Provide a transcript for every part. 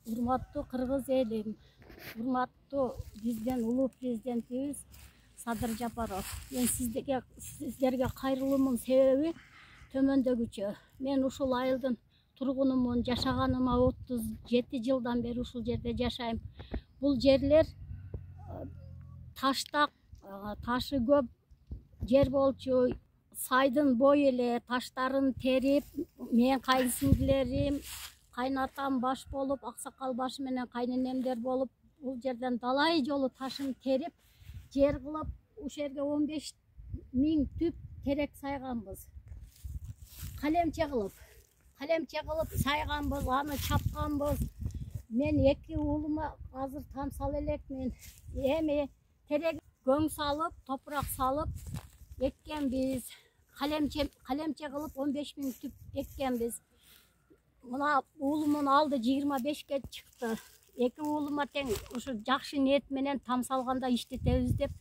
Урматтуу кыргыз элим, урматтуу биздин улуу президентибиз Садыр Жапаров. Мен сиздерге кайрылуумдун себеби төмөндөгүчө. Мен ушул айылдын тургунумун, жашаганыма 37 жылдан бери ушул жерде жашайм. Бул жерлер таштак, ташы көп жер болчу. Сайдын бою эле таштарын терип, мен кайынсиңдилерим, кайнатам баш болуп, аксакал башы менен кайненемдер болуп, бул жерден далай жолу ташын терип, жер кылып, ушул жерге 15 000 түп терек сайганбыз. Калемче кылып сайганбыз, аны чапканбыз. Мен 2 уулума азыр тамсал элекмин. Эми терек көң салып, топурак салып эккенбиз. Калемче кылып 15 000 түп эккенбиз. Мына уулумун алды 25ке чыкты. 2 уулума тең ушу жакшы ниет менен тамсалганда иштетебиз деп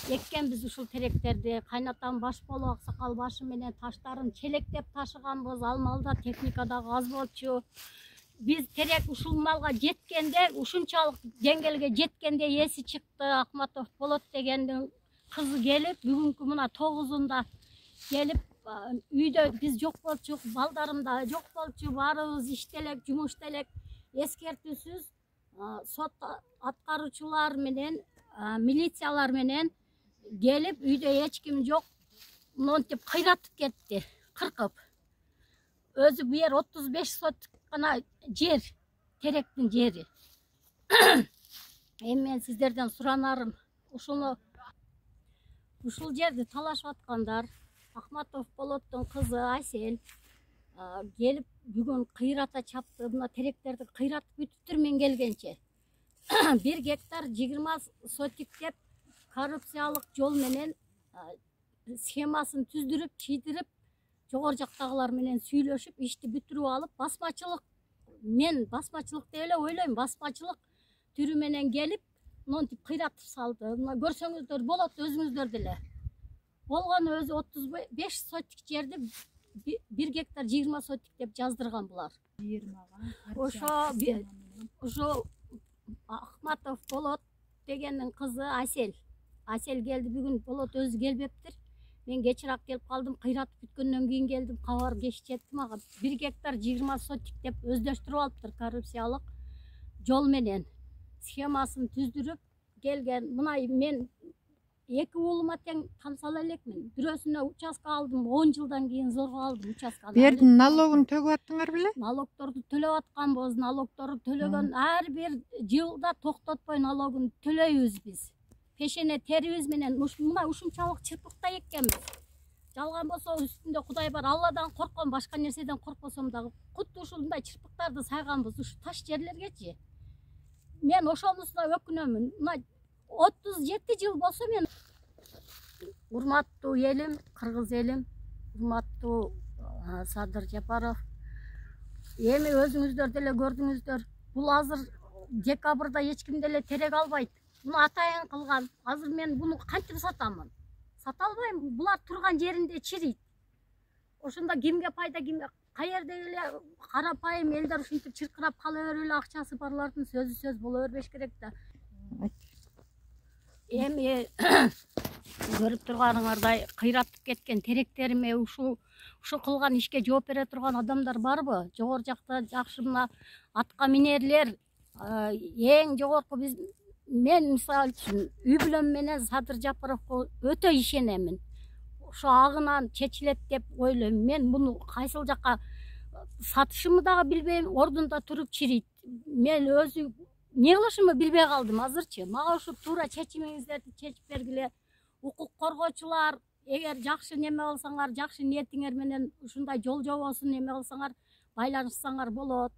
эккенбиз ушул теректерди. Кайнатам баш болуп, аксакал башы менен таштарын челектеп ташыганбыз. Ал малда техника дагы аз болчу. Биз терек ушул малга жеткенде, ушунчалык деңгээлге жеткенде эси чыкты. Акматов Болот дегендин кызы келип, бүгүнкү мына 9-унда келип, үйдө биз жок болчук, балдарым да жок болчу, баарыбыз иштелек, жумушта элек. Эскертүүсүз сот аткаруучулар менен, милициялар менен келип, үйдө эч ким жок, монтип кыйратып кетти, кыркып. Өзү бу жер 35 сотик гана жер, теректин жери. Эми мен сиздерден суранарым, ушул жерди талашып аткандар, Акматов Болоттун кызы Асел келип бүгүн кыйрата чапты. Мына теректерди кыйратып бүтүптүр мен келгенче. 1 гектар 20 сотик деп коррупциялык жол менен схемасын түздүрүп, чийдирип, жогору жактагылар менен сүйлөшүп, ишти бүтүрүп алып, мен басмачылык деп эле ойлойм, басмачылык түрү менен келип, монтип кыйратып салды. Мына көрсөңүздөр болот, өзүңүздөр деле. Болгону өзү 35 сотик жерди 1 гектар 20 сотик деп жаздырган булар. Ошо Акматов Болот дегендин кызы Асел келди бүгүн. Болот өзү келбептир. Мен кечирээк келип калдым, кыйратып бүткөндөн кийин келдим, кабар кеч жетти мага. 1 гектар 20 сотик деп өздөштүрүп алыптыр коррупциялык жол менен. Схемасын түздүрүп келген. Мына мен 2 уулума тең тамсала элекмин. Бирөөсүнө участка алдым, 10 жылдан кийин зорго алдым участканы. Бердин налогун төгүп аттыңар беле? Налогторду төлөп атканбыз. Налогторду төлөгөн ар бир жылда токтотпой налогун төлөйбүз биз. Пешене терибиз менен мына ушунчалык чырпыкта эккенбиз. Жалган болсо үстүндө Кудай бар. Алладан коркком, башка нерседен коркпосом дагы. Куту ушундай чырпыктарды сайганбыз, ушу таш жерлергечи. Мен ошонусуна өкүнөмүн. Мына 37 жыл болсо мен урматтуу элим, кыргыз элим, урматтуу Садыр Жапаров. Эми өзүңүздөр деле көрдүңүздөр. Бул азыр декабрда эч ким деле терек албайт. Муну атайын кылган. Азыр мен буну кантип сатамын? Сата албайм. Булар турган жеринде чирийт. Ошондо кимге пайда, кимге каерде эле карапайым элдер ушинтип чыркырап кала берип эле акчасы барлардын сөзү сөз боло бербеш керек да. Эми көрүп турганыңардай кыйратып кеткен теректериме ушул кылган ишке жооп бере турган адамдар барбы? Жогору жакта жакшы мына атка минерлер, эң жогорку мен мисалы үчүн үй бүлөм менен Садыр Жапаровго өтө ишенемин. Ошо агынан чечилет деп ойлойм. Мен муну кайсыл жакка сатышымды дагы билбейм, ордунда туруп чирийт. Мен өзү не кылышымды билбей калдым азырчы. Мага ушу туура чечимиңиздерди чечип бергиле. Укук коргоочулар, эгер жакшы неме кылсаңар, жакшы ниетиңер менен ушундай жол жобосун неме кылсаңар, байланышсаңар болот.